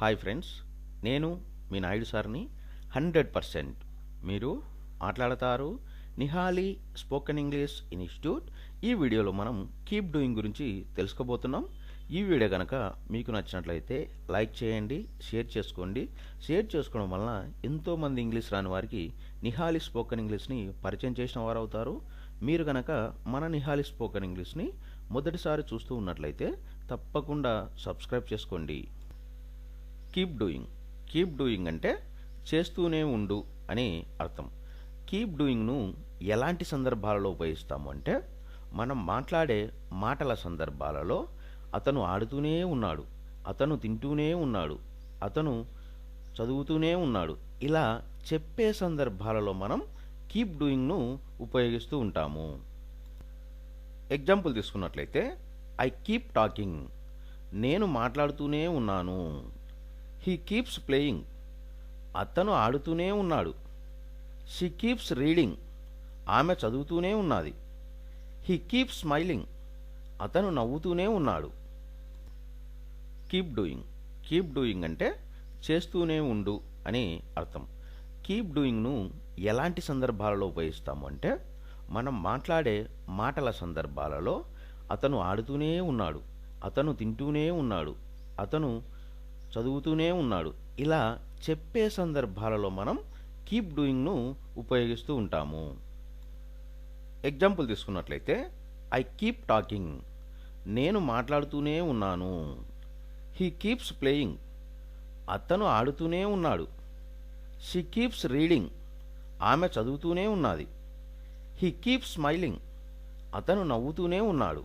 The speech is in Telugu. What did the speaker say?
హాయ్ ఫ్రెండ్స్, నేను మీ నాయుడు సార్ని. 100% మీరు మాట్లాడతారు. Nihali spoken English institute. ఈ వీడియోలో మనం కీప్ డూయింగ్ గురించి తెలుసుకోబోతున్నాం. ఈ వీడియో కనుక మీకు నచ్చినట్లయితే లైక్ చేయండి, షేర్ చేసుకోండి. షేర్ చేసుకోవడం వలన ఎంతోమంది ఇంగ్లీష్ రాని వారికి నిహాలి స్పోకెన్ ఇంగ్లీష్ని పరిచయం చేసిన వారు అవుతారు. మీరు కనుక మన నిహాలి స్పోకెన్ ఇంగ్లీష్ని మొదటిసారి చూస్తూ ఉన్నట్లయితే తప్పకుండా సబ్స్క్రైబ్ చేసుకోండి. కీప్ డూయింగ్ అంటే చేస్తూనే ఉండు అని అర్థం. కీప్ డూయింగ్ను ఎలాంటి సందర్భాలలో ఉపయోగిస్తాము అంటే, మనం మాట్లాడే మాటల సందర్భాలలో అతను ఆడుతూనే ఉన్నాడు, అతను తింటూనే ఉన్నాడు, అతను చదువుతూనే ఉన్నాడు, ఇలా చెప్పే సందర్భాలలో మనం కీప్ డూయింగ్ను ఉపయోగిస్తూ ఉంటాము. ఎగ్జాంపుల్ తీసుకున్నట్లయితే, ఐ కీప్ టాకింగ్, నేను మాట్లాడుతూనే ఉన్నాను. హీ కీప్స్ ప్లేయింగ్, అతను ఆడుతూనే ఉన్నాడు. షీ కీప్స్ రీడింగ్, ఆమె చదువుతూనే ఉన్నది. హీ కీప్స్ స్మైలింగ్, అతను నవ్వుతూనే ఉన్నాడు. కీప్ డూయింగ్ అంటే చేస్తూనే ఉండు అని అర్థం. కీప్ డూయింగ్ను ఎలాంటి సందర్భాలలో ఉపయోగిస్తాము అంటే, మనం మాట్లాడే మాటల సందర్భాలలో అతను ఆడుతూనే ఉన్నాడు, అతను తింటూనే ఉన్నాడు, అతను చదువుతూనే ఉన్నాడు, ఇలా చెప్పే సందర్భాలలో మనం కీప్ డూయింగ్ను ఉపయోగిస్తూ ఉంటాము. ఎగ్జాంపుల్ తీసుకున్నట్లయితే, ఐ కీప్ టాకింగ్, నేను మాట్లాడుతూనే ఉన్నాను. హీ కీప్స్ ప్లేయింగ్, అతను ఆడుతూనే ఉన్నాడు. షీ కీప్స్ రీడింగ్, ఆమె చదువుతూనే ఉన్నది. హీ కీప్స్ స్మైలింగ్, అతను నవ్వుతూనే ఉన్నాడు.